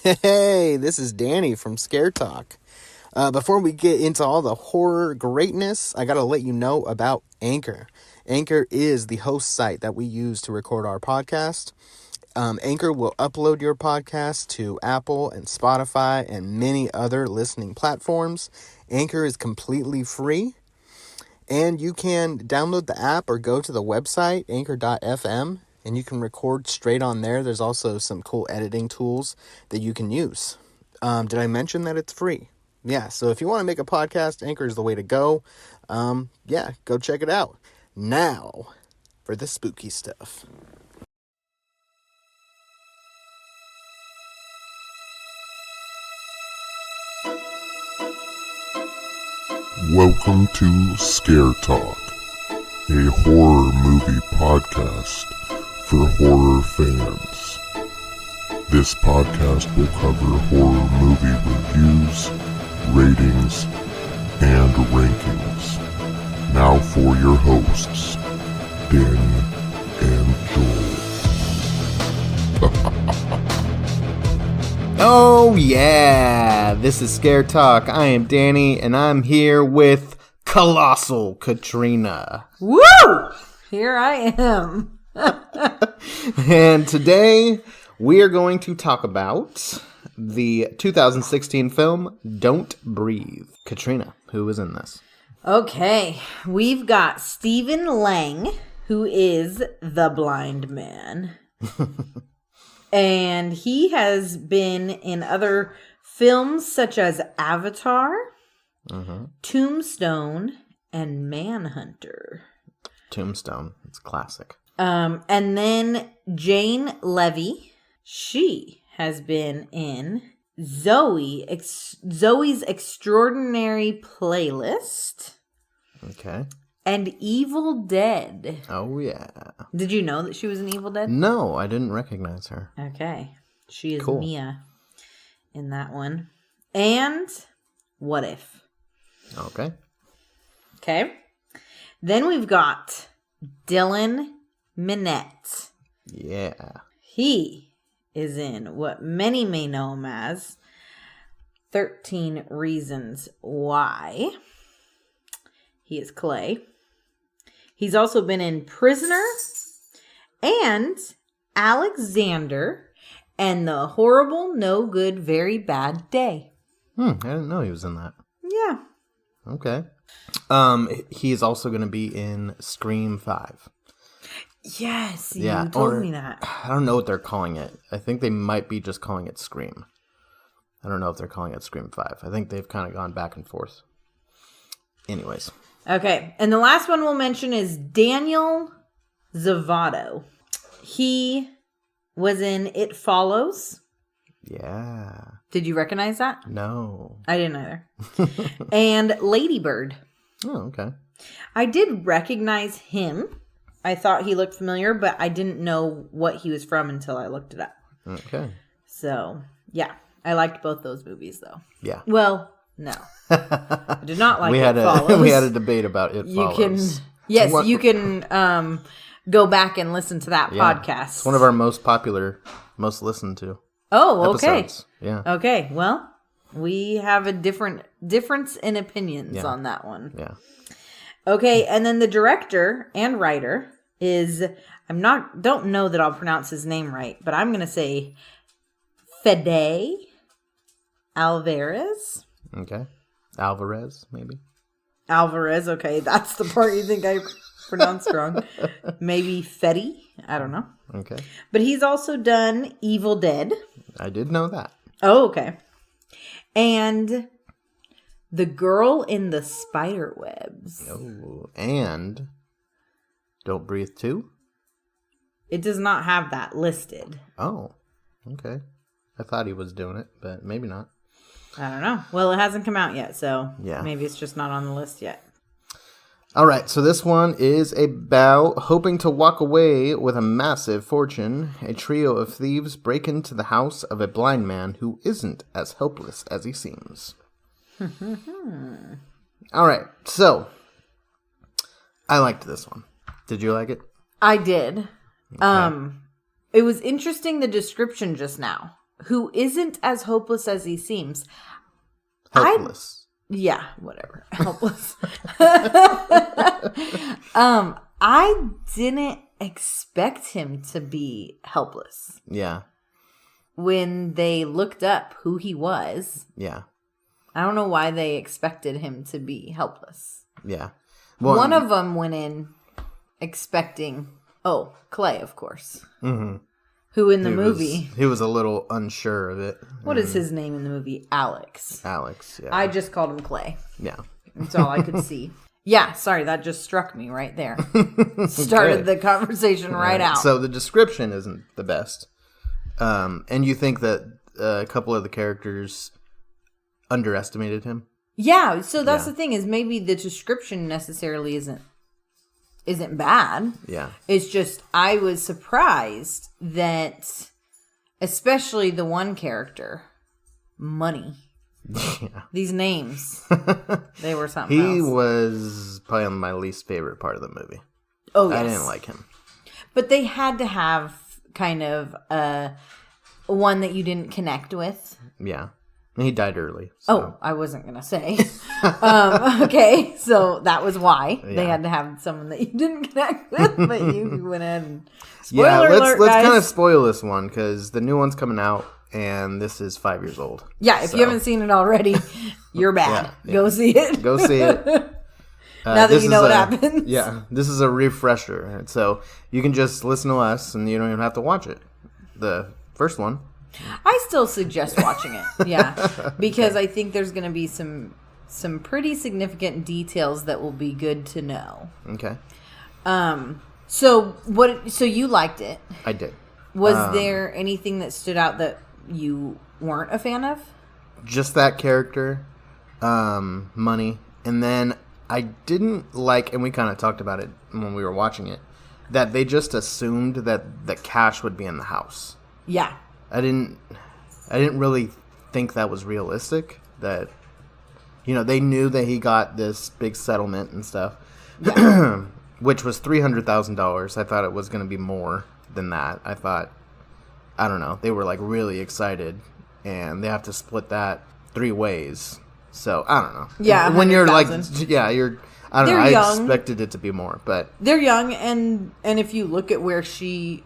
Hey, this is Danny from Scare Talk. Before we get into all the horror greatness, I gotta let you know about Anchor. Anchor is the host site that we use to record our podcast. Anchor will upload your podcast to Apple and Spotify and many other listening platforms. Anchor is completely free, and you can download the app or go to the website, anchor.fm, and you can record straight on there. There's also some cool editing tools that you can use. Did I mention that it's free? Yeah, so if you want to make a podcast, Anchor is the way to go. Go check it out. Now, for the spooky stuff. Welcome to Scare Talk, a horror movie podcast for horror fans. This podcast will cover horror movie reviews, ratings, and rankings. Now for your hosts, Danny and Joel. Oh yeah, this is Scare Talk. I am Danny, and I'm here with Colossal Katrina. Woo! Here I am. And today we are going to talk about the 2016 film Don't Breathe. Katrina, who is in this? Okay, we've got Stephen Lang, who is the blind man. And he has been in other films such as Avatar, Tombstone, and Manhunter. Tombstone, it's classic. And then Jane Levy, she has been in Zoe's Extraordinary Playlist. Okay. And Evil Dead. Oh, yeah. Did you know that she was in Evil Dead? No, I didn't recognize her. Okay. She is Cool. Mia in that one. And What If? Okay. Okay. Then we've got Dylan Minnette. Yeah. He is in what many may know him as 13 Reasons Why. He is Clay. He's also been in Prisoner and Alexander and The Horrible, No Good, Very Bad Day. I didn't know he was in that. Yeah. Okay. He is also going to be in Scream 5. Yes, Yeah, you told me that. I don't know what they're calling it. I think they might be just calling it Scream. I don't know if they're calling it Scream 5. I think they've kind of gone back and forth. Anyways. Okay, and the last one we'll mention is Daniel Zavato. He was in It Follows. Yeah. Did you recognize that? No. I didn't either. And Lady Bird. Oh, okay. I did recognize him. I thought he looked familiar, but I didn't know what he was from until I looked it up. Okay. So, yeah. I liked both those movies, though. Yeah. Well, no. I did not like It We Follows. had a debate about It Follows. You can go back and listen to that podcast. It's one of our most popular, most listened to episodes. Yeah. Okay, well, we have a difference in opinions on that one. Yeah. Okay, and then the director and writer is, don't know that I'll pronounce his name right, but I'm going to say Fede Alvarez. Okay. Alvarez, maybe. Alvarez, okay, that's the part you think I pronounced wrong. Maybe Fetty, I don't know. Okay. But he's also done Evil Dead. I did know that. Oh, okay. And The Girl in the Spider Webs. Oh, and Don't Breathe 2? It does not have that listed. Oh, okay. I thought he was doing it, but maybe not. I don't know. Well, it hasn't come out yet, so Yeah. maybe it's just not on the list yet. All right, so this one is about hoping to walk away with a massive fortune. A trio of thieves break into the house of a blind man who isn't as helpless as he seems. All right, so I liked this one. Did you like it? I did. Okay. It was interesting, the description just now. who isn't as hopeless as he seems. Helpless. Yeah, whatever. Helpless. I didn't expect him to be helpless. Yeah. When they looked up who he was. Yeah. I don't know why they expected him to be helpless. Yeah. Well, one of them went in expecting, Clay, of course. Mm-hmm. Who in the movie. He was a little unsure of it. What is his name in the movie? Alex. Alex, yeah. I just called him Clay. Yeah. That's all I could see. Yeah, sorry, that just struck me right there. Started the conversation right out. So the description isn't the best. And you think that a couple of the characters underestimated him? Yeah, so that's the thing, is maybe the description necessarily isn't bad. Yeah. It's just I was surprised that especially the one character, Money. Yeah. These names. They were something He else. was probably my least favorite part of the movie. Oh, yes. I didn't like him. But they had to have kind of one that you didn't connect with. Yeah. He died early. So. Oh, I wasn't going to say. Okay, so that was why. Yeah. They had to have someone that you didn't connect with, but you went ahead and... Spoiler let's alert, kind of guys. spoil this one, because the new one's coming out, and this is 5 years old. Yeah, if you haven't seen it already, you're bad. Yeah. Go see it. Go see it. Now that you know what happens. Yeah, this is a refresher. So you can just listen to us, and you don't even have to watch it. The first one. I still suggest watching it. Yeah, because I think there's going to be some pretty significant details that will be good to know. Okay. So you liked it? I did. Was there anything that stood out that you weren't a fan of? Just that character, Money, and then I didn't like, and we kind of talked about it when we were watching it, that they just assumed that the cash would be in the house. Yeah. I didn't really think that was realistic. That, they knew that he got this big settlement and stuff, Yeah. which was $300,000. I thought it was going to be more than that. I thought, I don't know, they were like really excited, and they have to split that 3 ways. So I don't know. Yeah, when you're like, 100,000. I don't know. They're I young. expected it to be more, but They're young, and if you look at where she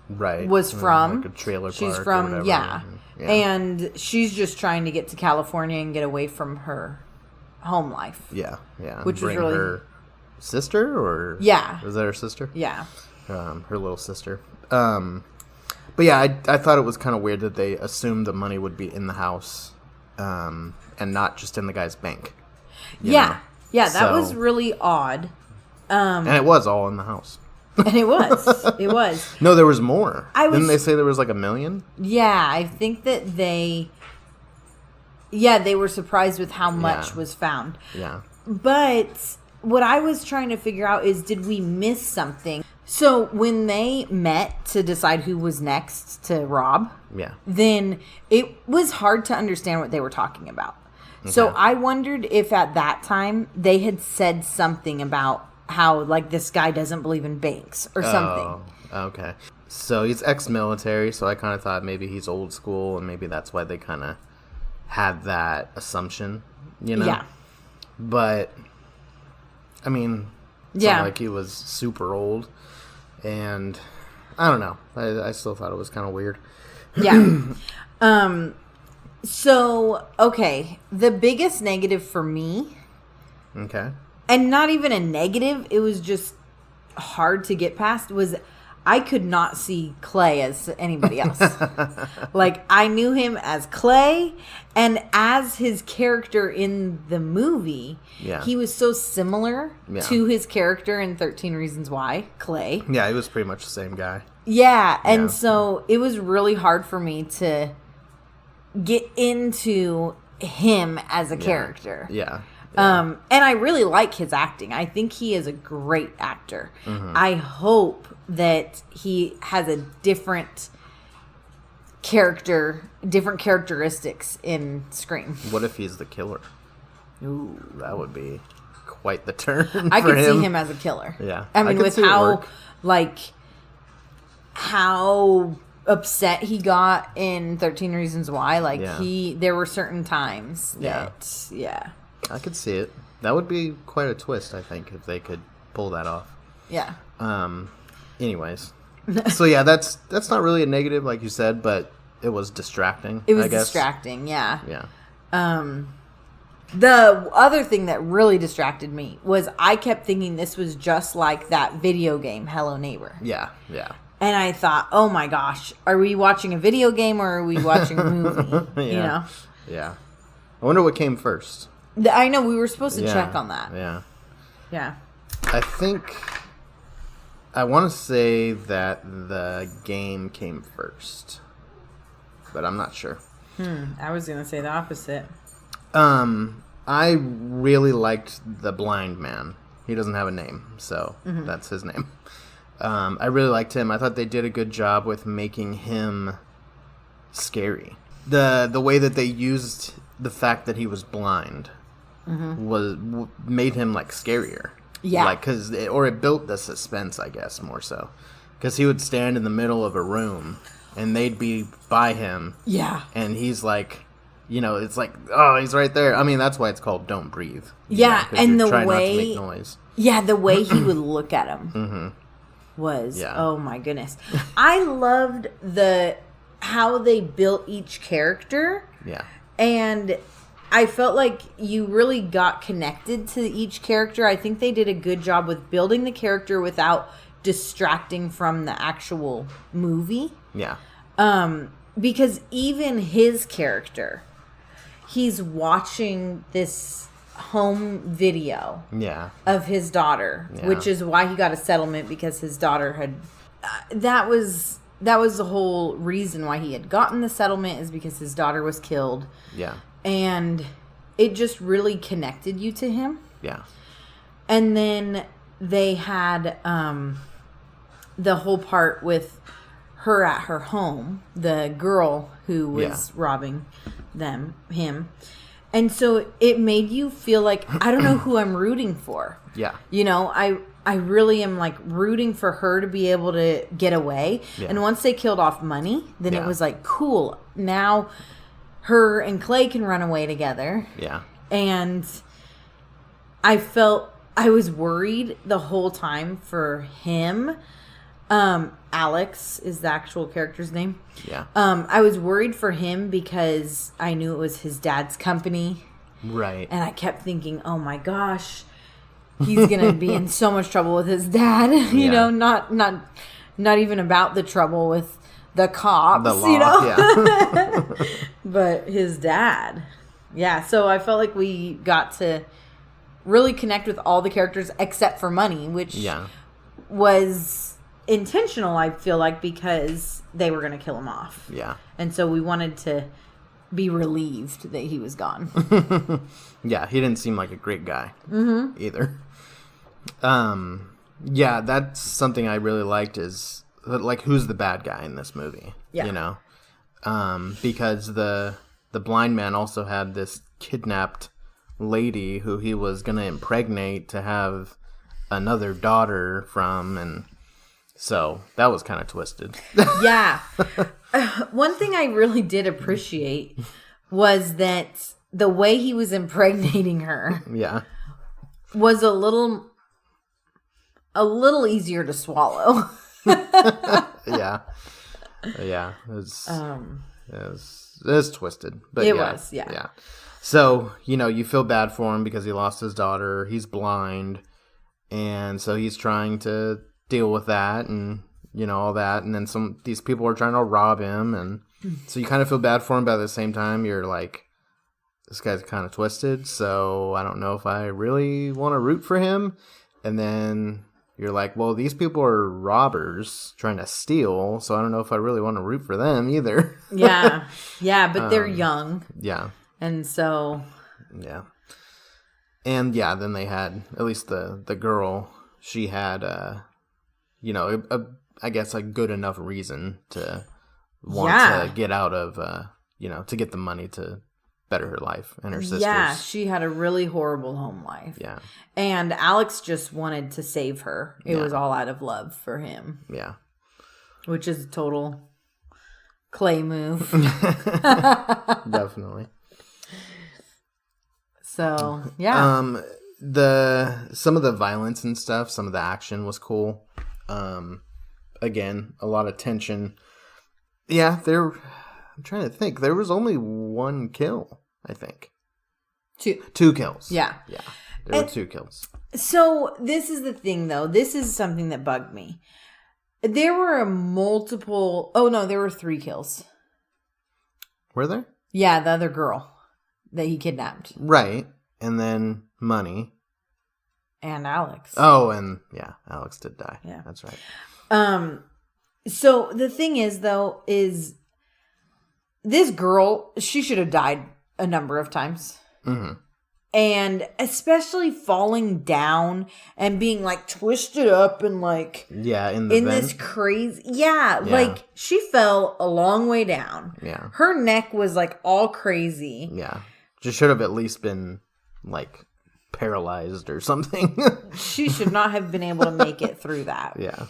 right was from, like a trailer she's park from, or whatever. yeah. Yeah. And she's just trying to get to California and get away from her home life. Yeah. Which was Bring really- her sister, or Yeah. was that her sister? Yeah. Her little sister. But yeah, I thought it was kind of weird that they assumed the money would be in the house, and not just in the guy's bank. you know? Yeah, that was So- really odd. And it was all in the house. And it was. No, there was more. I was- Didn't they say there was like $1 million? Yeah, I think that they were surprised with how much Yeah. was found. Yeah. But what I was trying to figure out is, did we miss something? So when they met to decide who was next to rob, Yeah. then it was hard to understand what they were talking about. So I wondered if at that time they had said something about how, like, this guy doesn't believe in banks or something. Oh, okay. So he's ex-military, so I kind of thought maybe he's old school, and maybe that's why they kind of had that assumption, Yeah. But, I mean, it's Yeah. not like he was super old, and I don't know. I still thought it was kind of weird. Yeah. So, okay. The biggest negative for me, Okay. and not even a negative, it was just hard to get past, was I could not see Clay as anybody else. Like, I knew him as Clay, and as his character in the movie, Yeah. he was so similar Yeah. to his character in 13 Reasons Why, Clay. Yeah, he was pretty much the same guy. Yeah, and Yeah. so it was really hard for me to get into him as a character. Yeah. And I really like his acting. I think he is a great actor. Mm-hmm. I hope that he has a different characteristics in Scream. What if he's the killer? Ooh. That would be quite the turn I for could him. see him as a killer. Yeah. I I mean, could with see it how, work. like, how upset he got in 13 Reasons Why. Like, there were certain times that, I could see it. That would be quite a twist, I think, if they could pull that off. Yeah. Anyways. So, yeah, that's not really a negative, like you said, but it was distracting, It was I guess. distracting, yeah. Yeah. The other thing that really distracted me was I kept thinking this was just like that video game, Hello Neighbor. Yeah, yeah. And I thought, oh my gosh, are we watching a video game or are we watching a movie? Yeah. You know? Yeah. I wonder what came first. I know, we were supposed to check on that. Yeah. Yeah. I want to say that the game came first, but I'm not sure. I was going to say the opposite. I really liked the blind man. He doesn't have a name, so that's his name. I really liked him. I thought they did a good job with making him scary. The way that they used the fact that he was blind made him like scarier. Yeah. Like, it built the suspense, I guess, more so. Because he would stand in the middle of a room, and they'd be by him. Yeah. And he's like, it's like, oh, he's right there. I mean, that's why it's called Don't Breathe. Yeah, and the way... not to make noise. Yeah, the way he would look at him was, oh my goodness. I loved how they built each character. Yeah. And I felt like you really got connected to each character. I think they did a good job with building the character without distracting from the actual movie. Yeah. Because even his character, he's watching this home video of his daughter, which is why he got a settlement, because his daughter had that was the whole reason why he had gotten the settlement, is because his daughter was killed. Yeah. And it just really connected you to him. Yeah. And then they had the whole part with her at her home, the girl who was robbing him. And so it made you feel like, I don't know who I'm rooting for. Yeah. I really am like rooting for her to be able to get away. Yeah. And once they killed off Money, then it was like, cool. Now her and Clay can run away together. Yeah. And I was worried the whole time for him. Alex is the actual character's name. Yeah. I was worried for him because I knew it was his dad's company. Right. And I kept thinking, oh my gosh, he's going to be in so much trouble with his dad. You know, not even about the trouble with the cops, the law, yeah. But his dad. Yeah, so I felt like we got to really connect with all the characters except for Money, which was intentional, I feel like, because they were going to kill him off. Yeah. And so we wanted to be relieved that he was gone. Yeah, he didn't seem like a great guy either. Yeah, that's something I really liked, is like, who's the bad guy in this movie? Yeah. You know? Because the blind man also had this kidnapped lady who he was going to impregnate to have another daughter from, and so that was kind of twisted. Yeah. One thing I really did appreciate was that the way he was impregnating her was a little easier to swallow. Yeah. It was twisted. But it was. So, you feel bad for him because he lost his daughter. He's blind. And so he's trying to deal with that and, all that. And then these people are trying to rob him. And so you kind of feel bad for him, but at the same time, you're like, this guy's kind of twisted. So I don't know if I really want to root for him. And then you're like, well, these people are robbers trying to steal. So I don't know if I really want to root for them either. Yeah, but they're young. Yeah. And so. Yeah. And then they had, at least the girl, she had, I guess a good enough reason to want to get out of, to get the money to better her life and her sisters. Yeah, she had a really horrible home life. Yeah. And Alex just wanted to save her. It was all out of love for him. Yeah. Which is a total Clay move. Definitely. So, yeah. Some of the violence and stuff, some of the action was cool. Again, a lot of tension. Yeah, I'm trying to think. There was only one kill, I think. Two kills. Yeah. Yeah. There were 2 kills. So this is the thing, though. This is something that bugged me. There were there were 3 kills. Were there? Yeah, the other girl that he kidnapped. Right. And then Money. And Alex. Oh, and yeah, Alex did die. Yeah. That's right. So the thing is, though, is this girl, she should have died a number of times. Mm-hmm. And especially falling down and being like twisted up and like in this crazy like she fell a long way down. Yeah. Her neck was like all crazy. Yeah. She should have at least been like paralyzed or something. She should not have been able to make it through that. Yeah.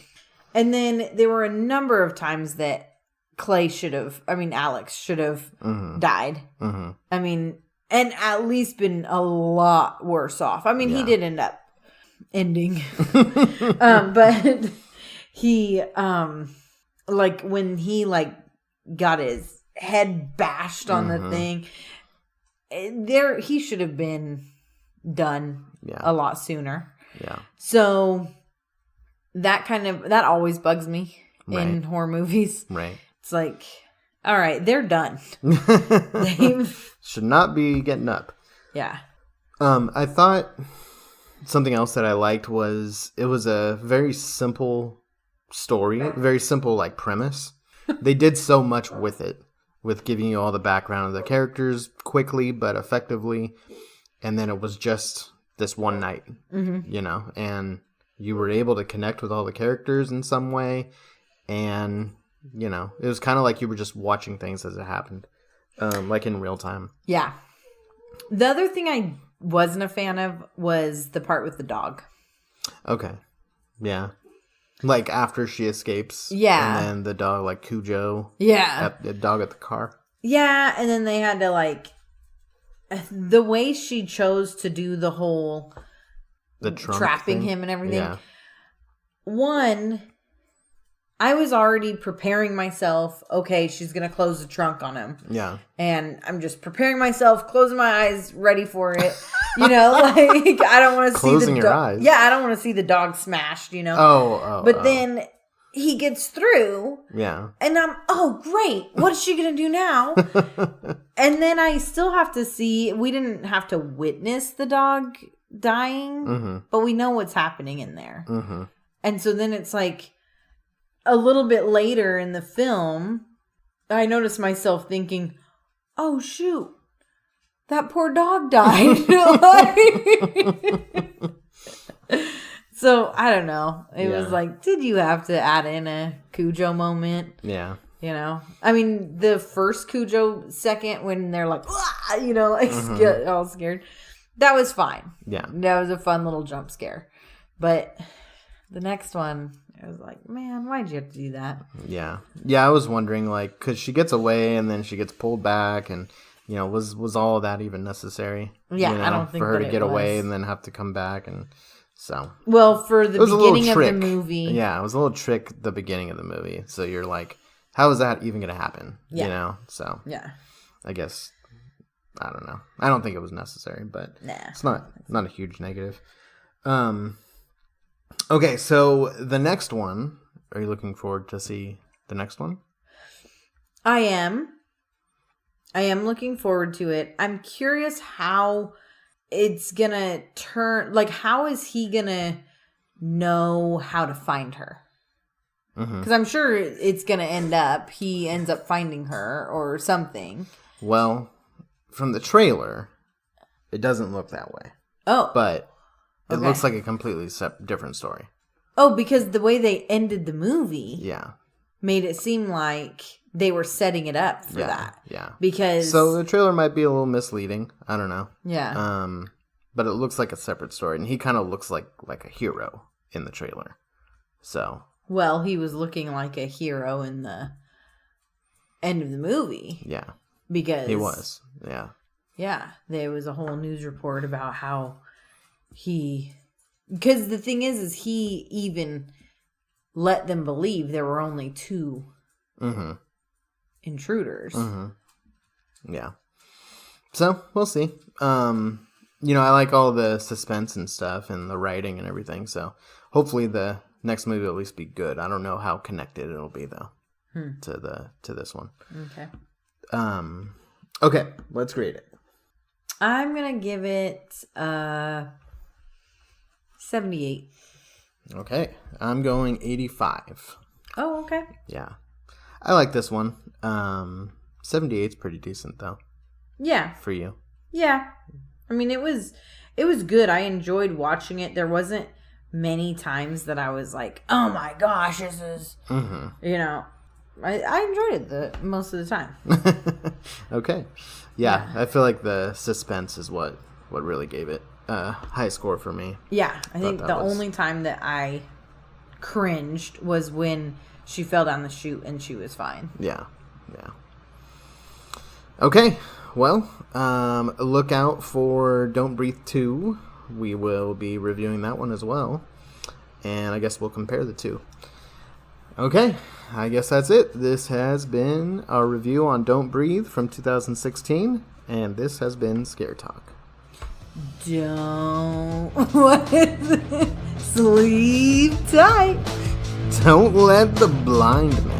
And then there were a number of times that Alex should have died. Mm-hmm. I mean, and at least been a lot worse off. I mean, he did end up ending. But he, like, when he, like, got his head bashed on the thing, he should have been done a lot sooner. Yeah. So that always bugs me in horror movies. Right. It's like, all right, they're done. Should not be getting up. Yeah. I thought something else that I liked was it was a very simple story, very simple like premise. They did so much with it, with giving you all the background of the characters quickly but effectively, and then it was just this one night, and you were able to connect with all the characters in some way, and it was kind of like you were just watching things as it happened, like in real time. Yeah. The other thing I wasn't a fan of was the part with the dog. Okay. Yeah. Like after she escapes. Yeah. And then the dog, like Cujo. Yeah. The dog at the car. Yeah. And then they had to like, the way she chose to do the whole trapping him and everything. Yeah. One, I was already preparing myself. Okay, she's going to close the trunk on him. Yeah. And I'm just preparing myself, closing my eyes, ready for it. Like, I don't want to see closing your eyes. Yeah, I don't want to see the dog smashed, But then he gets through. Yeah. And I'm, oh, great. What is she going to do now? And then I still have to see, we didn't have to witness the dog dying, but we know what's happening in there. Mm-hmm. And so then it's like, a little bit later in the film, I noticed myself thinking, oh, shoot, that poor dog died. So, I don't know. It was like, did you have to add in a Cujo moment? Yeah. I mean, the first Cujo second when they're like, get all scared. That was fine. Yeah. That was a fun little jump scare. But the next one, I was like, man, why'd you have to do that? Yeah. Yeah, I was wondering, like, because she gets away and then she gets pulled back and, was all of that even necessary? Yeah, I don't think for her that to get it away was. and then have to come back and so. Well, for the beginning of the movie. Yeah, it was a little trick at the beginning of the movie. So you're like, how is that even going to happen? Yeah. So. Yeah. I guess, I don't know. I don't think it was necessary, but it's not a huge negative. Okay, so the next one, are you looking forward to see the next one? I am looking forward to it. I'm curious how it's going to turn, like how is he going to know how to find her? Because I'm sure it's going to he ends up finding her or something. Well, from the trailer, it doesn't look that way. Oh. But it looks like a completely different story. Oh, because the way they ended the movie made it seem like they were setting it up for that. Yeah. Because so the trailer might be a little misleading. I don't know. Yeah. But it looks like a separate story. And he kind of looks like a hero in the trailer. So. Well, he was looking like a hero in the end of the movie. Yeah. Because He was. Yeah. Yeah. There was a whole news report about how because the thing is he even let them believe there were only 2 intruders. Yeah. So, we'll see. I like all the suspense and stuff and the writing and everything. So, hopefully the next movie will at least be good. I don't know how connected it'll be, though, to this one. Okay. Okay, let's grade it. I'm going to give it 78. Okay, I'm going 85. Oh, okay. Yeah. I like this one. 78's pretty decent, though. Yeah. For you. Yeah. I mean, it was good. I enjoyed watching it. There wasn't many times that I was like, oh my gosh, this is, I enjoyed it most of the time. Okay. Yeah, I feel like the suspense is what really gave it a high score for me. Yeah, I think the only time that I cringed was when she fell down the chute and she was fine. Yeah. Okay, well, look out for Don't Breathe 2. We will be reviewing that one as well. And I guess we'll compare the two. Okay, I guess that's it. This has been our review on Don't Breathe from 2016. And this has been Scare Talk. What is it? Sleep tight. Don't let the blind man